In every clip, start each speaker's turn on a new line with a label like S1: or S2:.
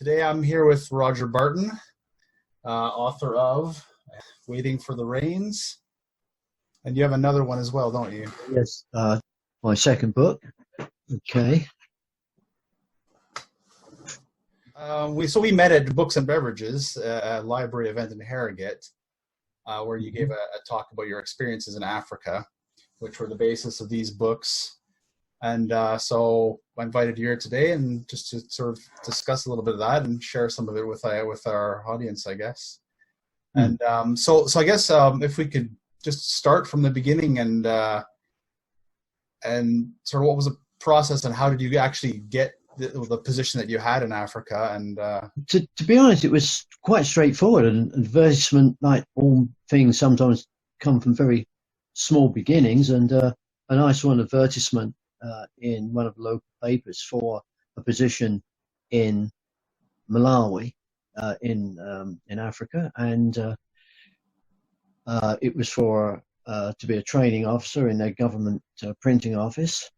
S1: Today I'm here with Roger Barton, author of Waiting for the Rains. And you have another one as well, don't you?
S2: Yes, my second book. Okay.
S1: We met at Books and Beverages, a library event in Harrogate, where you gave a talk about your experiences in Africa, which were the basis of these books. And so I invited you here today, and just to sort of discuss a little bit of that and share some of it with our audience, I guess. And so I guess if we could just start from the beginning and sort of what was the process and how did you actually get the position that you had in Africa? And
S2: to be honest, it was quite straightforward. And advertisement, like all things, sometimes come from very small beginnings. And I saw an advertisement in one of the local papers for a position in Malawi, in Africa, and it was for to be a training officer in their government printing office,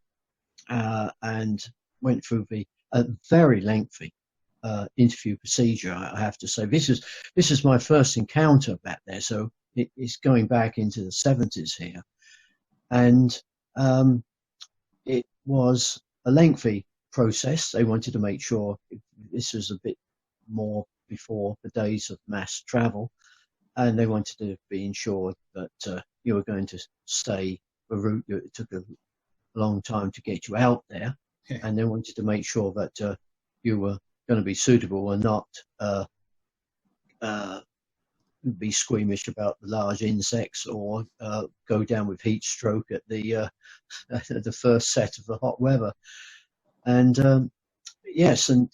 S2: and went through a very lengthy interview procedure. I have to say, this is my first encounter back there, so it's going back into the 70s here, and it was a lengthy process. They wanted to make sure this was a bit more before the days of mass travel, and they wanted to be ensured that you were going to stay a route. It took a long time to get you out there, and they wanted to make sure that you were going to be suitable and not be squeamish about the large insects or go down with heat stroke at the first set of the hot weather. And yes, and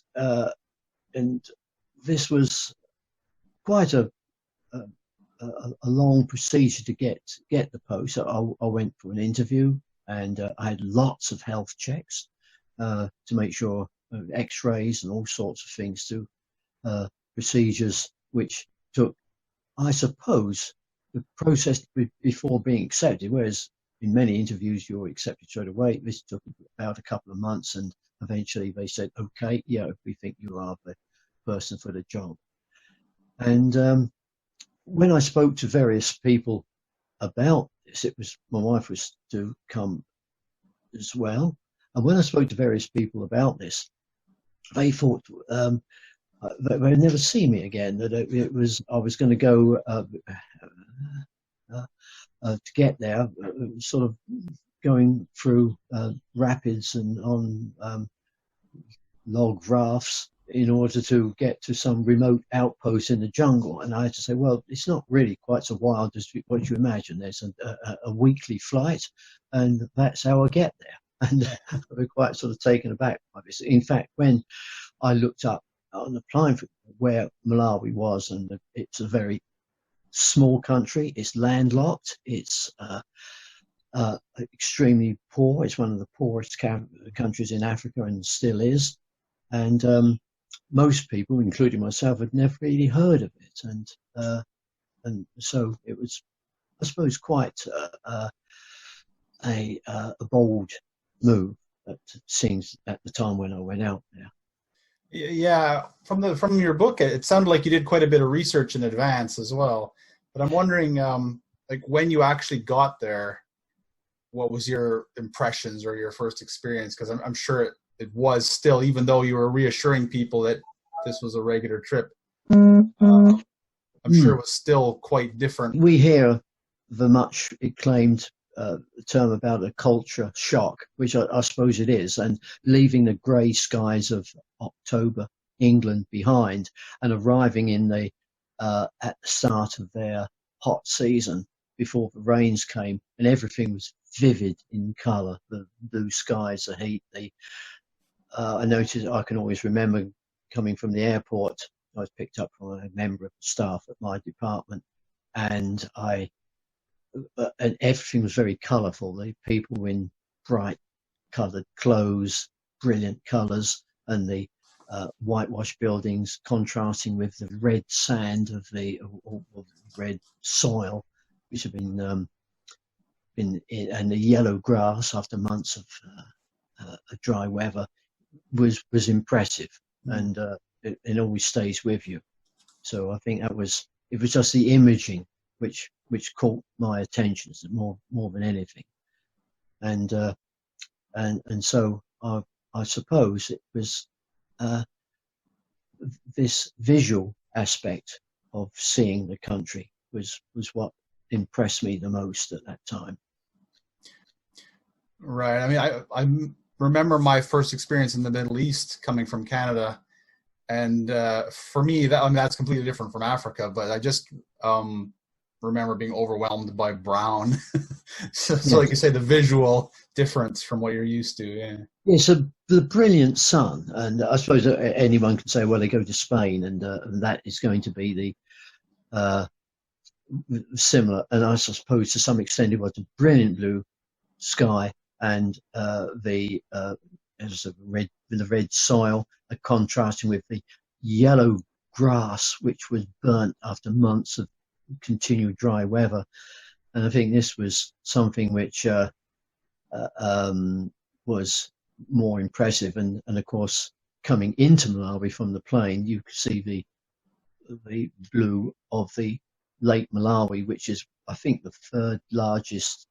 S2: this was quite a long procedure to get the post. I went for an interview, and I had lots of health checks to make sure, x-rays and all sorts of things, to procedures which took, I suppose, the process before being accepted, whereas in many interviews you're accepted straight away. This took about a couple of months, and eventually they said, okay, yeah, we think you are the person for the job. And when I spoke to various people about this, it was, my wife was to come as well, and when I spoke to various people about this, they thought they'd never see me again, that I was going to go to get there, sort of going through rapids and on log rafts in order to get to some remote outpost in the jungle. And I had to say, well, it's not really quite so wild as what you imagine. There's a weekly flight, and that's how I get there. And we're quite sort of taken aback by this. In fact, when I looked up on applying for where Malawi was, and it's a very small country, it's landlocked, it's extremely poor, it's one of the poorest countries in Africa, and still is, and most people, including myself, had never really heard of it, and so it was, I suppose, quite a bold move, it seems, at the time when I went out there.
S1: Yeah, from your book, it sounded like you did quite a bit of research in advance as well. But I'm wondering, like, when you actually got there, what was your impressions or your first experience? Because I'm sure it was still, even though you were reassuring people that this was a regular trip, I'm sure it was still quite different.
S2: We hear the much acclaimed term about a culture shock, which I suppose it is, and leaving the grey skies of October England behind and arriving in the at the start of their hot season before the rains came, and everything was vivid in colour, the blue skies, the heat. I noticed, I can always remember coming from the airport, I was picked up from a member of the staff at my department, and and everything was very colourful. The people were in bright coloured clothes, brilliant colours, and the whitewashed buildings contrasting with the red sand of the red soil, which had been and the yellow grass after months of dry weather was impressive. And it always stays with you. So I think it was just the imaging which caught my attention more than anything, and so I suppose it was this visual aspect of seeing the country was what impressed me the most at that time.
S1: Right. I mean, I remember my first experience in the Middle East coming from Canada, and for me, that's completely different from Africa. But I just remember being overwhelmed by brown. So like you say, the visual difference from what you're used to. Yeah.
S2: Yeah. So the brilliant sun, and I suppose anyone can say, well, they go to Spain, and that is going to be the similar. And I suppose to some extent it was a brilliant blue sky, and the red soil, contrasting with the yellow grass, which was burnt after months of continued dry weather. And I think this was something which was more impressive. And of course, coming into Malawi from the plane, you could see the blue of the Lake Malawi, which is, I think, the third largest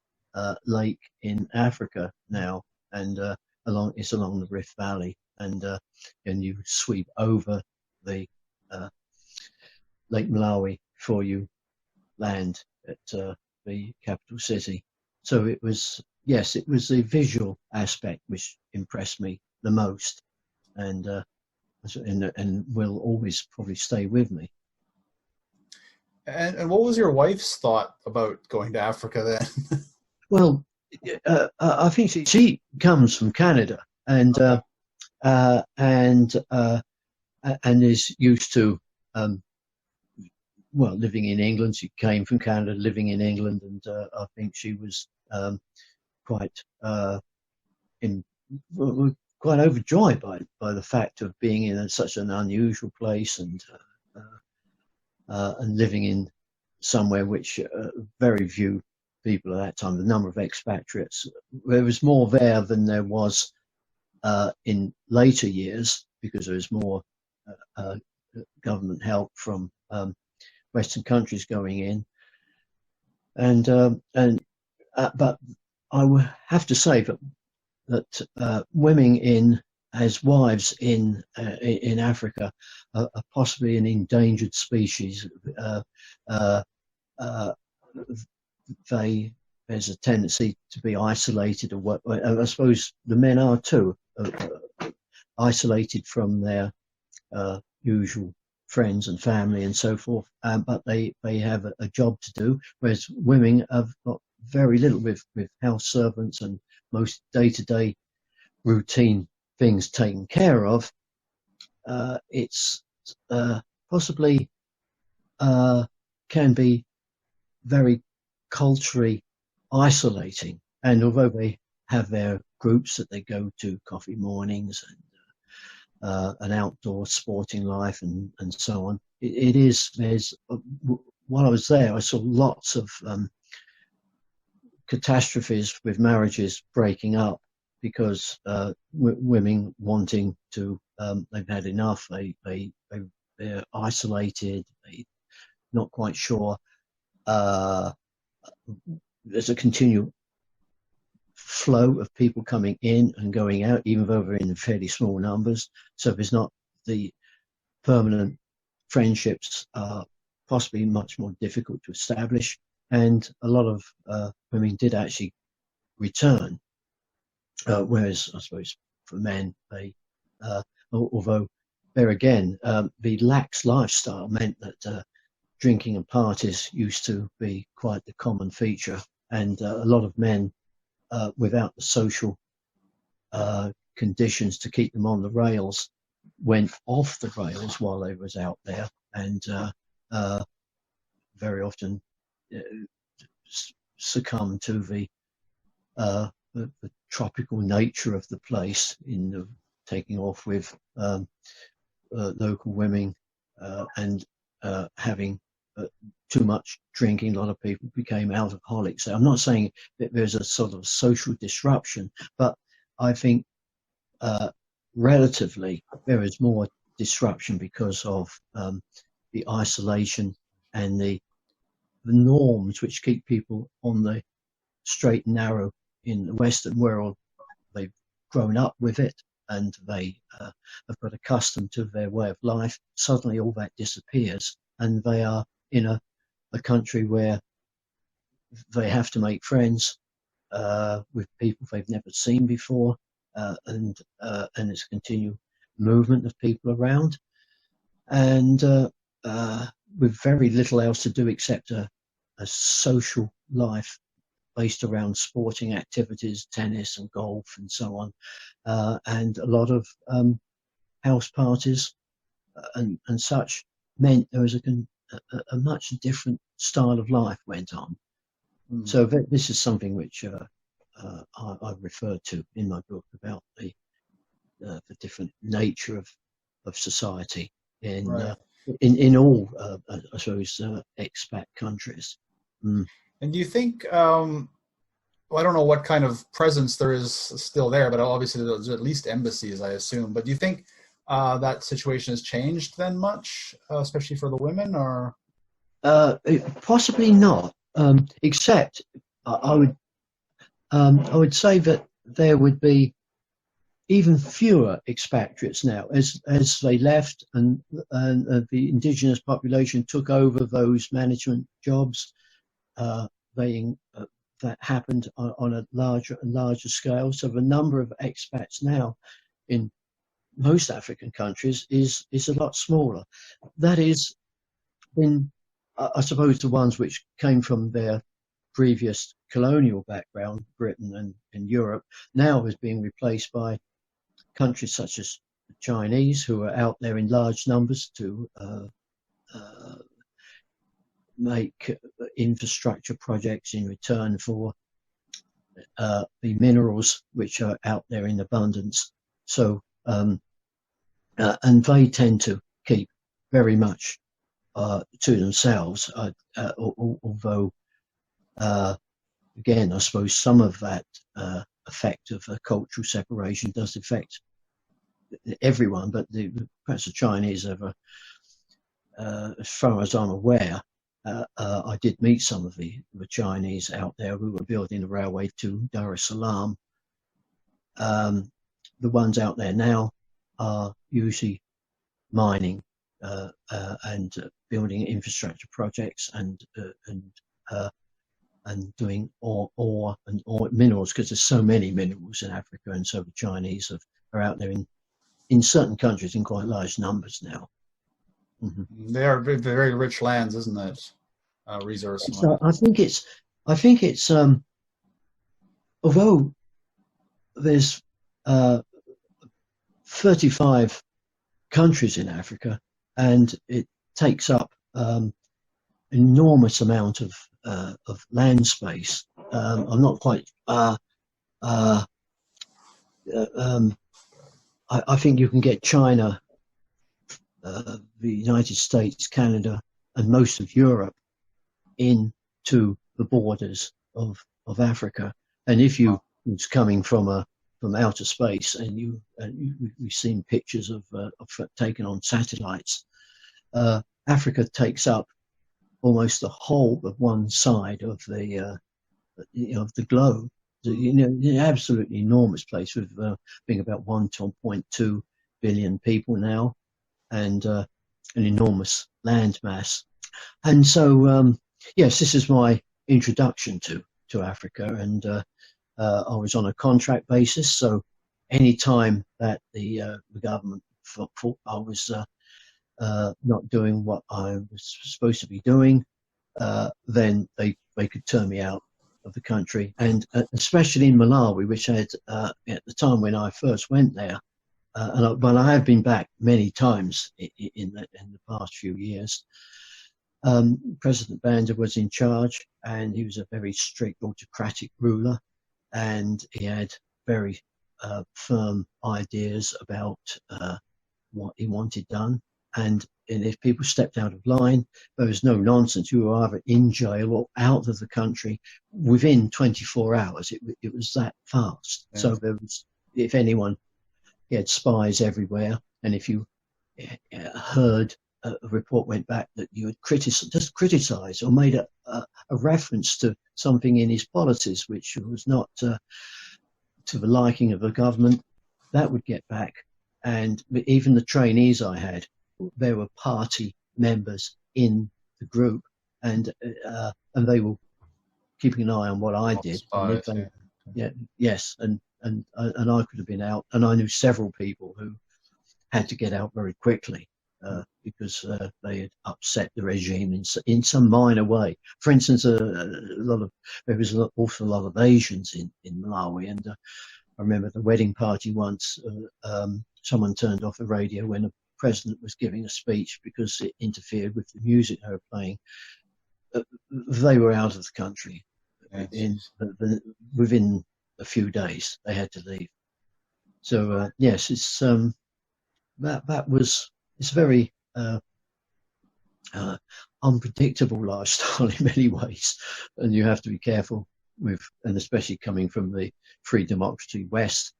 S2: lake in Africa now, and it's along the Rift Valley, and you sweep over the Lake Malawi before you land at the capital city. So it was the visual aspect which impressed me the most, and will always probably stay with me.
S1: And what was your wife's thought about going to Africa then?
S2: Well, I think she comes from Canada, and and is used to living in England. She came from Canada, living in England, and I think she was quite overjoyed by the fact of being in such an unusual place, and living in somewhere which very few people at that time. The number of expatriates, there was more there than there was in later years, because there was more government help from Western countries going in, but I would have to say that women as wives in Africa are possibly an endangered species. There's a tendency to be isolated, or I suppose the men are too, isolated from their usual friends and family and so forth, but they have a job to do, whereas women have got very little with house servants and most day-to-day routine things taken care of. It's possibly can be very culturally isolating, and although they have their groups that they go to, coffee mornings and an outdoor sporting life and so on, while I was there, I saw lots of catastrophes with marriages breaking up because women wanting to, they've had enough, they're isolated, they're not quite sure. There's a continual flow of people coming in and going out, even though they're in fairly small numbers. So there's not the permanent friendships, are possibly much more difficult to establish. And a lot of women did actually return, whereas I suppose for men, although there again, the lax lifestyle meant that drinking and parties used to be quite the common feature, and a lot of men, without the social conditions to keep them on the rails, went off the rails while they was out there, and very often succumb to the tropical nature of the place, in the taking off with local women and having too much drinking. A lot of people became alcoholics. So I'm not saying that there's a sort of social disruption, but I think relatively there is more disruption because of the isolation and the norms which keep people on the straight and narrow in the Western world. They've grown up with it, and they have got accustomed to their way of life. Suddenly all that disappears, and they are in a country where they have to make friends with people they've never seen before, and it's a continual movement of people around, and with very little else to do except a social life based around sporting activities, tennis and golf and so on, and a lot of house parties and such, meant there was a much different style of life went on. Mm. So this is something which I referred to in my book about the different nature of society in
S1: right.
S2: In all, I suppose, expat countries. Mm.
S1: And do you think, well, I don't know what kind of presence there is still there, but obviously there's at least embassies, I assume. But do you think that situation has changed then much, especially for the women, or?
S2: Possibly not, except I would say that there would be even fewer expatriates now as they left and the indigenous population took over those management jobs. That happened on a larger and larger scale. So the number of expats now in most African countries is a lot smaller. That is, in I suppose the ones which came from their previous colonial background, Britain and Europe, now is being replaced by countries such as the Chinese, who are out there in large numbers to make infrastructure projects in return for the minerals which are out there in abundance. So, and they tend to keep very much to themselves, although, again, I suppose some of that effect of cultural separation does affect everyone, but perhaps the Chinese have, as far as I'm aware, I did meet some of the Chinese out there who were building a railway to Dar es Salaam. The ones out there now are usually mining and building infrastructure projects and doing ore and minerals, because there's so many minerals in Africa, and so the Chinese are out there in certain countries in quite large numbers now. Mm-hmm.
S1: They are very rich lands, isn't it? Resource.
S2: So I think it's although there's 35 countries in Africa, and it takes up enormous amount of land space. I'm not quite. I think you can get China, the United States, Canada, and most of Europe into the borders of Africa. And if you was coming from outer space, and we've seen pictures of taken on satellites, Africa takes up almost the whole of one side of the globe. An absolutely enormous place, with being about 1.2 billion people now, and an enormous land mass. And so, yes, this is my introduction to Africa, and I was on a contract basis. So, any time that the government thought I was not doing what I was supposed to be doing, then they could turn me out of the country. And especially in Malawi, which had at the time when I first went there, but I have been back many times in the past few years. President Banda was in charge, and he was a very strict autocratic ruler, and he had very firm ideas about what he wanted done. And if people stepped out of line, there was no nonsense. You were either in jail or out of the country within 24 hours. It was that fast. Yeah. So there was, if anyone, he had spies everywhere. And if you heard a report went back that you had criticised or made a reference to something in his policies which was not to the liking of the government, that would get back. And even the trainees I had, there were party members in the group, and they were keeping an eye on what I did.
S1: Spies,
S2: and yes, and I could have been out, and I knew several people who had to get out very quickly because they had upset the regime in some minor way. For instance, there was also a lot of Asians in Malawi, and I remember the wedding party once. Someone turned off the radio when the president was giving a speech because it interfered with the music they were playing. They were out of the country within a few days. They had to leave. So yes, it's it's a very unpredictable lifestyle in many ways, and you have to be careful with, and especially coming from the free democracy West,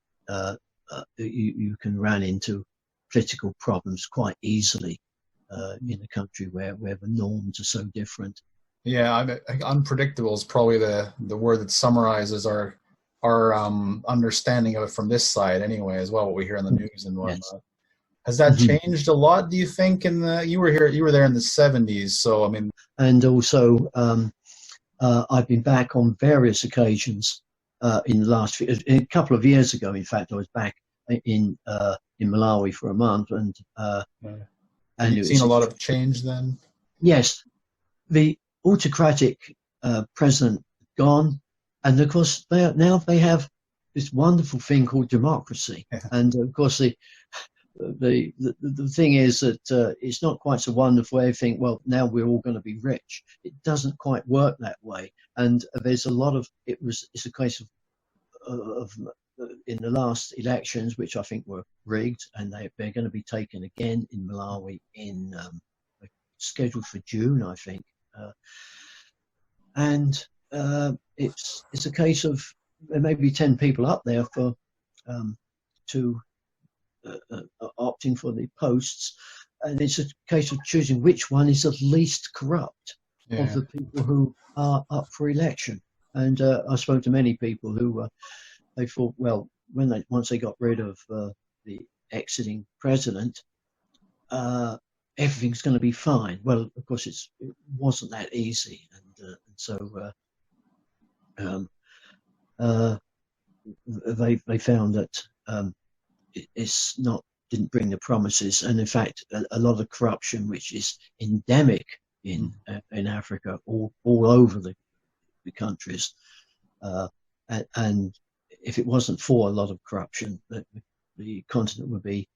S2: you can run into political problems quite easily in a country where the norms are so different.
S1: Yeah, unpredictable is probably the word that summarizes our understanding of it from this side, anyway, as well. What we hear in the news and whatnot. Yes. Has that changed a lot? Do you think? You were there in the 70s, so I mean.
S2: And also, I've been back on various occasions in the last a couple of years ago. In fact, I was back in Malawi for a month, and
S1: you've seen a lot of change then.
S2: Yes, the autocratic president gone, and of course they have this wonderful thing called democracy, and of course the thing is that it's not quite so wonderful. They think, well, now we're all going to be rich. It doesn't quite work that way, and there's a lot of it's a case of in the last elections, which I think were rigged, and they're going to be taken again in Malawi in scheduled for June, I think. And it's a case of there may be 10 people up there for opting for the posts, and it's a case of choosing which one is the least corrupt of the people who are up for election. And I spoke to many people who they thought, well, once they got rid of the exiting president, everything's going to be fine. Well, of course, it wasn't that easy, and so they found that it's not didn't bring the promises, and in fact, a lot of corruption, which is endemic in Africa, all over the countries, and if it wasn't for a lot of corruption, the continent would be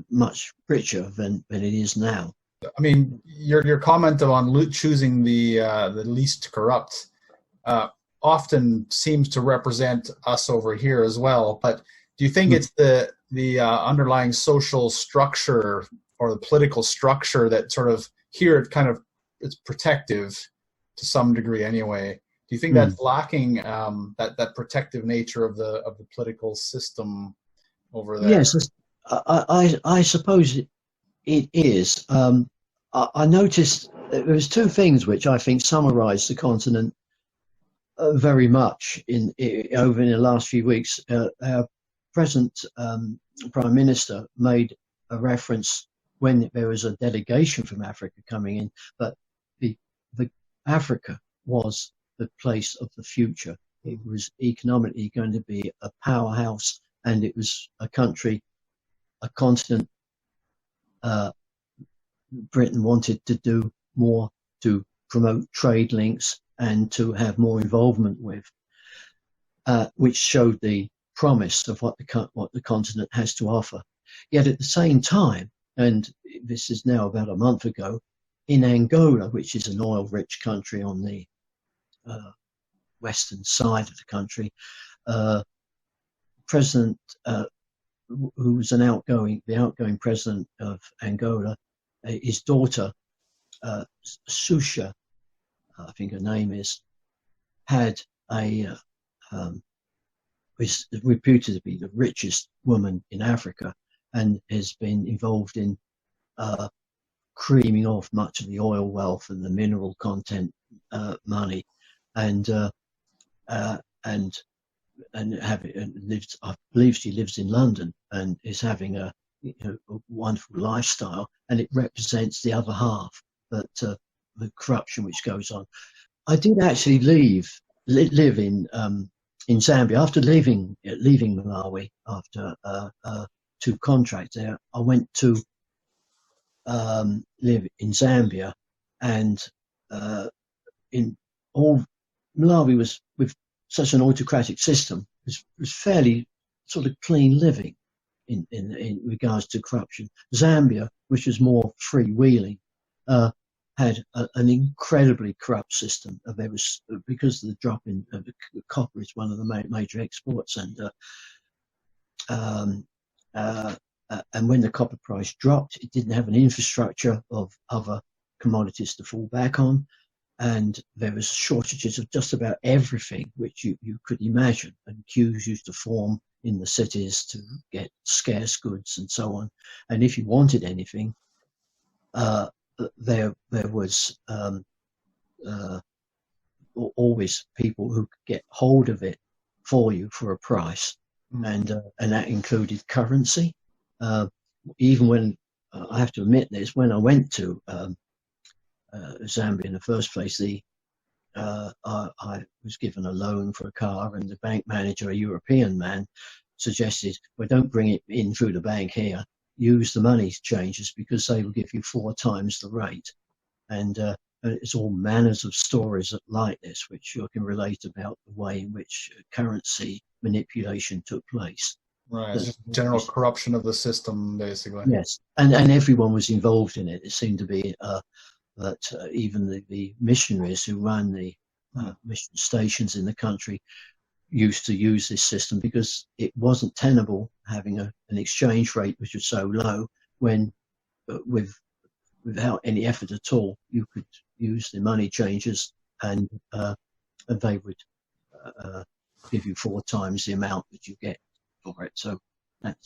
S2: much richer than it is now.
S1: I mean, your comment on choosing the least corrupt often seems to represent us over here as well. But do you think it's the underlying social structure or the political structure that sort of here it's protective to some degree anyway? Do you think that's lacking, that protective nature of the political system over there?
S2: Yes, I suppose it is. I noticed there was two things which I think summarise the continent very much over in the last few weeks. Our present Prime Minister made a reference when there was a delegation from Africa coming in, but the Africa was the place of the future. It was economically going to be a powerhouse, and it was a country, a continent Britain wanted to do more to promote trade links and to have more involvement with, which showed the promise of what the continent has to offer. Yet at the same time, and this is now about a month ago, in Angola, which is an oil-rich country on the western side of the country, President, who was the outgoing president of Angola, his daughter, Susha, I think her name is, is reputed to be the richest woman in Africa, and has been involved in creaming off much of the oil wealth and the mineral content money, and lives. I believe she lives in London and is having a wonderful lifestyle, and it represents the other half, that the corruption which goes on. I did actually live in Zambia after leaving Malawi after 2 contracts there. I went to live in Zambia, and in all Malawi was, with such an autocratic system, was fairly sort of clean living in regards to corruption. Zambia, which was more freewheeling, had an incredibly corrupt system. There was, because of the drop in copper is one of the major exports, and when the copper price dropped, it didn't have an infrastructure of other commodities to fall back on, and there was shortages of just about everything which you could imagine, and queues used to form in the cities to get scarce goods and so on. And if you wanted anything, there was always people who could get hold of it for you for a price, and that included currency. Even when I have to admit this, when I went to Zambia in the first place, I was given a loan for a car, and the bank manager, a European man, suggested, well, don't bring it in through the bank here. Use the money changers, because they will give you 4 times the rate. And it's all manners of stories like this, which you can relate about the way in which currency manipulation took place.
S1: Right, just general corruption of the system, basically.
S2: Yes, and everyone was involved in it. It seemed to be that even the missionaries who ran the mission stations in the country used to use this system, because it wasn't tenable having an exchange rate which was so low, when without any effort at all you could use the money changers, and they would give you 4 times the amount that you get for it. So that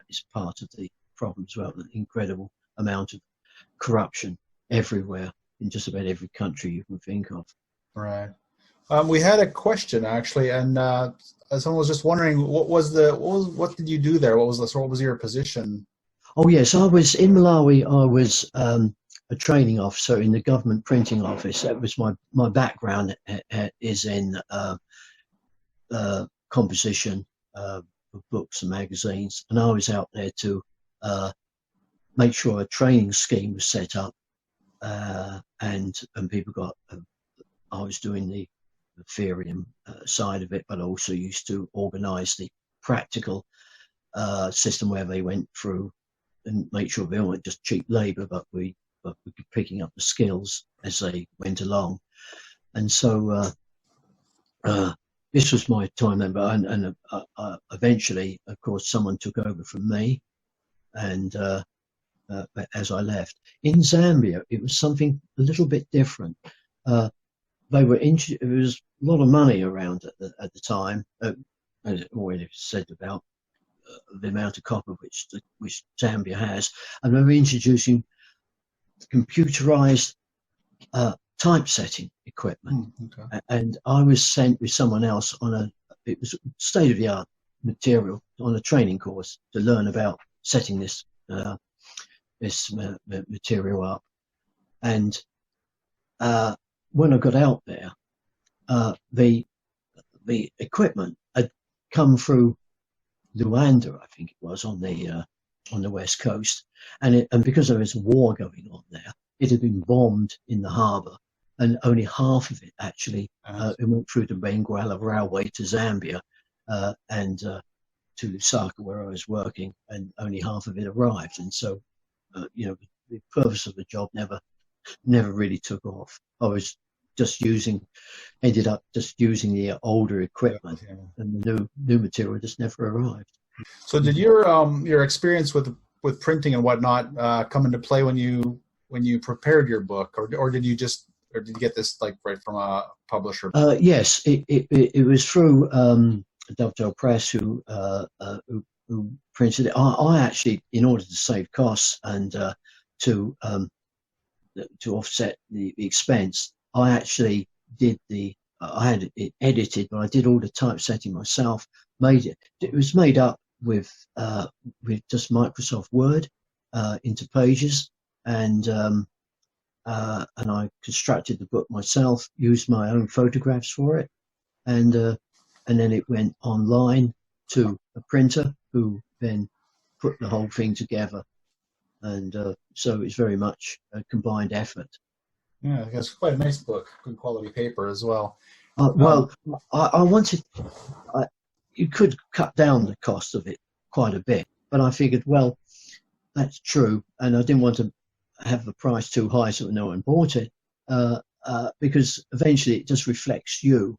S2: is part of the problem as well, the incredible amount of corruption everywhere in just about every country you can think of.
S1: Right. We had a question actually, and someone was just wondering what did you do there? What was your position?
S2: Oh yes, I was in Malawi. I was a training officer in the government printing office. That was my background is in composition of books and magazines, and I was out there to make sure a training scheme was set up, and people got. I was doing the theory side of it, but also used to organise the practical system where they went through and make sure they weren't just cheap labour, but we were picking up the skills as they went along. And so this was my time then, and eventually, of course, someone took over from me, and as I left. In Zambia, it was something a little bit different. There was a lot of money around at the time, as already said about the amount of copper which Zambia has, and they were introducing computerized typesetting equipment. Okay. And I was sent with someone else it was state-of-the-art material on a training course to learn about setting this material up. And when I got out there, the equipment had come through Luanda, I think it was, on the west coast, and because there was a war going on there, it had been bombed in the harbour, and only half of it actually it went through the Benguela Railway to Zambia and to Lusaka, where I was working, and only half of it arrived. And so, the purpose of the job never really took off. I was ended up just using the older equipment, and the new material just never arrived.
S1: So did your experience with printing and whatnot come into play when you prepared your book, or did you get this right from a publisher?
S2: Yes, it was through Dovetail Press who printed it. I actually, in order to save costs and to offset the expense, I actually did I had it edited, but I did all the typesetting myself. It was made up with just Microsoft Word into pages, and I constructed the book myself, used my own photographs for it, and then it went online to a printer who then put the whole thing together. And so it's very much a combined effort.
S1: Yeah, it's quite a nice book, good quality paper as well.
S2: I wanted, you could cut down the cost of it quite a bit, but I figured, well, that's true, and I didn't want to have the price too high so no one bought it, because eventually it just reflects you.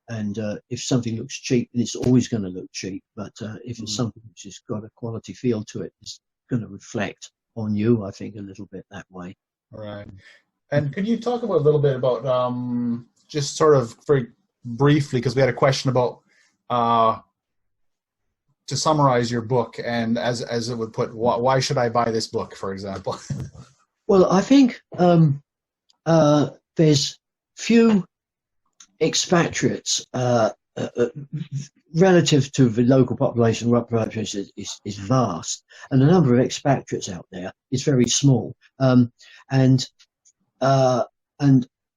S2: And if something looks cheap, then it's always going to look cheap. But if it's something which has got a quality feel to it, it's going to reflect on you, I think, a little bit that way.
S1: Right. And could you talk about a little bit about just sort of very briefly, because we had a question about to summarize your book, and as it would put, why should I buy this book, for example?
S2: Well, I think there's few expatriates relative to the local population. The population is vast, and the number of expatriates out there is very small. And I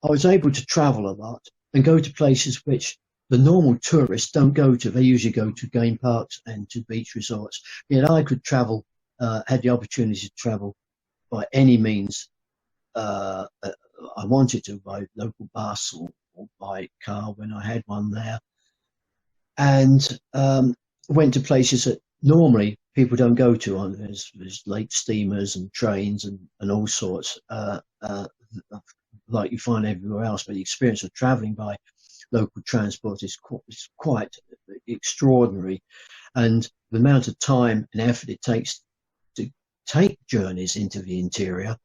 S2: was able to travel a lot and go to places which the normal tourists don't go to. They usually go to game parks and to beach resorts. Yet I could travel, had the opportunity to travel by any means I wanted to, by local bus or by car when I had one there, and went to places that normally people don't go to. There's lake steamers and trains and all sorts, like you find everywhere else. But the experience of travelling by local transport is quite extraordinary, and the amount of time and effort it takes to take journeys into the interior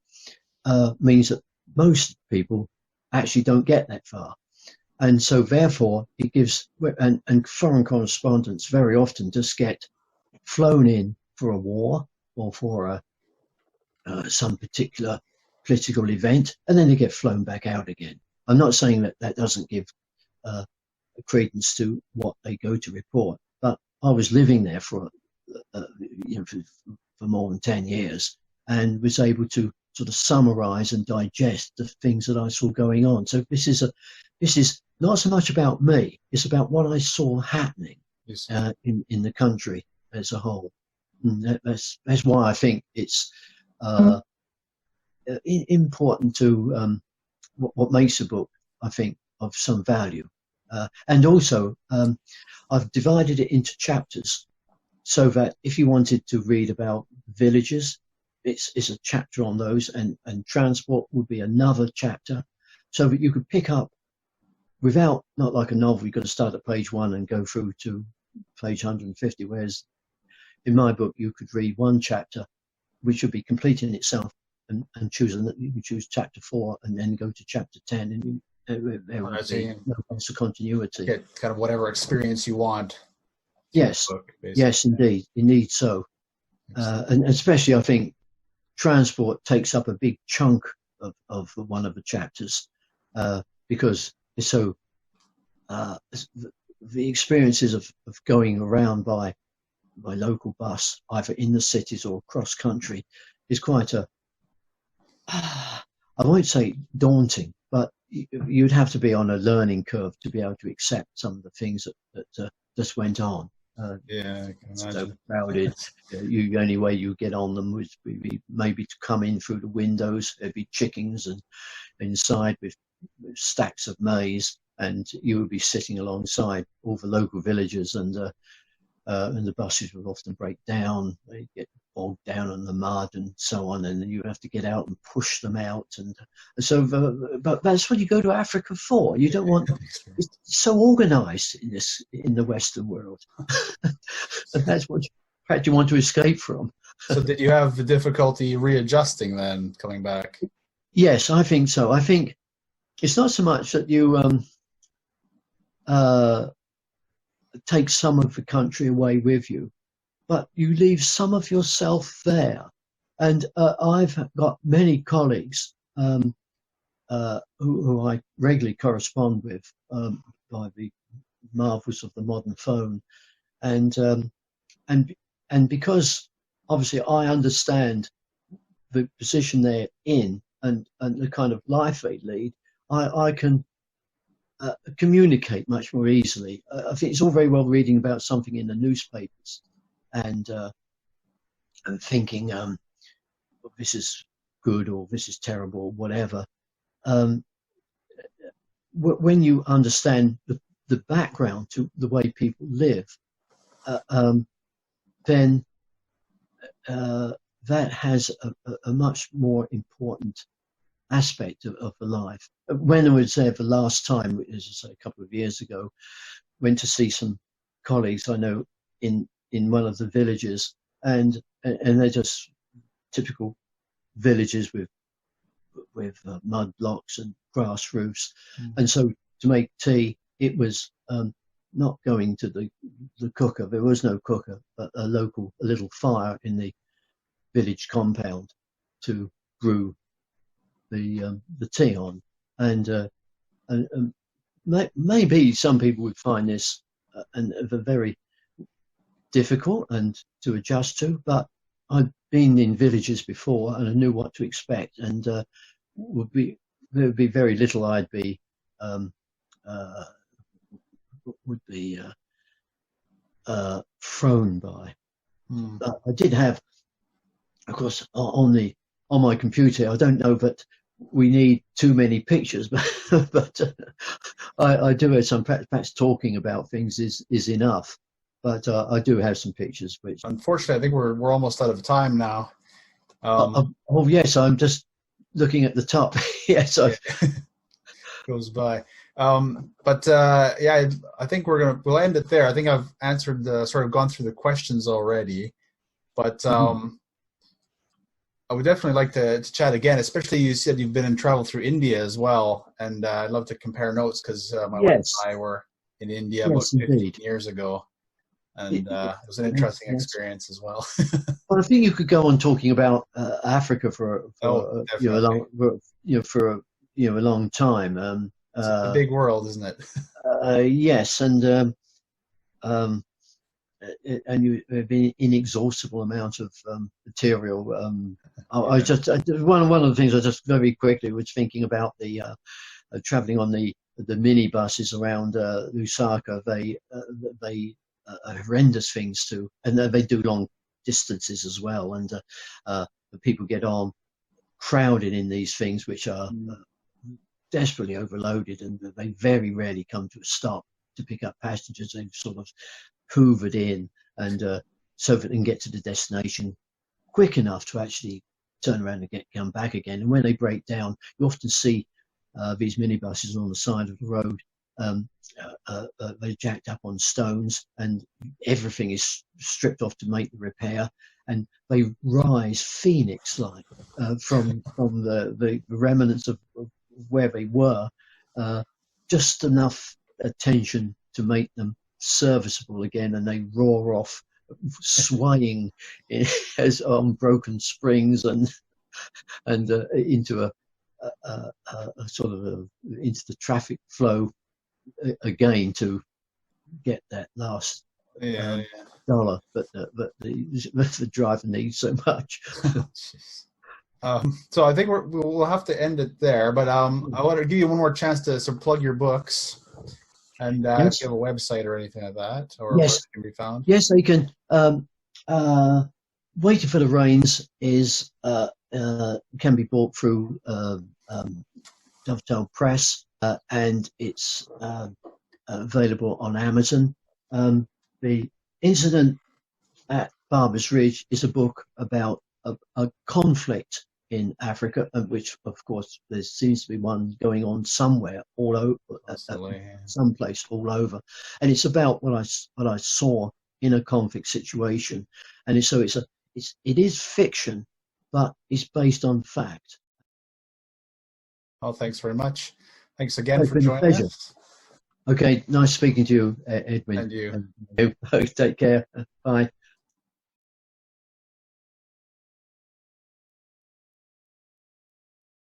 S2: means that most people actually don't get that far. And so therefore it gives, and foreign correspondents very often just get flown in for a war or for some particular political event, and then they get flown back out again. I'm not saying that doesn't give credence to what they go to report, but I was living there for more than 10 years and was able to sort of summarize and digest the things that I saw going on. So this is not so much about me, it's about what I saw happening in the country as a whole. And that's why I think it's important to what makes a book, I think, of some value. And also, I've divided it into chapters so that if you wanted to read about villages, it's a chapter on those, and transport would be another chapter, so that you could pick up without, not like a novel, you've got to start at page 1 and go through to page 150, whereas in my book you could read one chapter which would be complete in itself and choose, you could choose chapter 4 and then go to chapter 10, and there would be no sense of continuity.
S1: Get kind of whatever experience you want.
S2: Yes,
S1: book,
S2: yes, indeed so. And especially I think transport takes up a big chunk of one of the chapters, because it's so the experiences of going around by local bus, either in the cities or cross country, is quite I won't say daunting, but you'd have to be on a learning curve to be able to accept some of the things that just went on.
S1: Yeah, I can imagine.
S2: So crowded. The only way you get on them was maybe to come in through the windows. There'd be chickens and inside with stacks of maize, and you would be sitting alongside all the local villagers, and the buses would often break down. They get bogged down in the mud and so on, and then you have to get out and push them out. And so, but that's what you go to Africa for. You don't want. It's so organised in the Western world, and that's what you want to escape from.
S1: So, did you have the difficulty readjusting then, coming back?
S2: Yes, I think so. I think it's not so much that you take some of the country away with you, but you leave some of yourself there. And I've got many colleagues who I regularly correspond with by the marvels of the modern phone, and because obviously I understand the position they're in and the kind of life they lead, I can communicate much more easily. I think it's all very well reading about something in the newspapers and thinking this is good or this is terrible or whatever. When you understand the background to the way people live, then that has a much more important aspect of the life. When I was there the last time, as I say, a couple of years ago, went to see some colleagues I know in one of the villages, and they're just typical villages with mud blocks and grass roofs. And so to make tea, it was not going to the cooker. There was no cooker, but a little fire in the village compound to brew the tea on. And maybe some people would find this very difficult and to adjust to, but I'd been in villages before and I knew what to expect, and there would be very little I'd be thrown by. I did have, of course, on my computer, I don't know that we need too many pictures, but I do have some, perhaps talking about things is enough. But I do have some pictures, which
S1: unfortunately I think we're almost out of time now.
S2: Oh yes, I'm just looking at the top. Yes,
S1: goes by. Yeah, I think we'll end it there. I think I've answered sort of gone through the questions already, but I would definitely like to chat again, especially you said you've been in travel through India as well, and I'd love to compare notes because my wife and I were in India about 15 years ago. And it was an interesting experience as well.
S2: Well, I think you could go on talking about Africa for a long time.
S1: It's a big world, isn't it?
S2: Yes, and you have an inexhaustible amount of material. I just one of the things I just very quickly was thinking about the traveling on the minibuses around Lusaka. They horrendous things too, and they do long distances as well, and the people get on crowded in these things which are desperately overloaded, and they very rarely come to a stop to pick up passengers. They've sort of hoovered in, and so that they can get to the destination quick enough to actually turn around and come back again. And when they break down, you often see these minibuses on the side of the road. They're jacked up on stones, and everything is stripped off to make the repair, and they rise phoenix-like from the remnants of where they were, just enough attention to make them serviceable again, and they roar off swaying as on broken springs and into a sort of into the traffic flow again to get that last dollar that the driver needs so much.
S1: So I think we'll have to end it there, but I want to give you one more chance to sort of plug your books, and if you have a website or anything like that, or where it can be found.
S2: Yes, they can. Waiting for the Rains is can be bought through Dovetail Press, and it's available on Amazon. The Incident at Barber's Ridge is a book about a conflict in Africa, which of course there seems to be one going on somewhere all over, someplace all over, and it's about what I saw in a conflict situation, and it is fiction, but it's based on fact.
S1: Well, thanks very much. Thanks again for joining us.
S2: Okay, nice speaking to you, Edwin.
S1: And you.
S2: Take care. Bye.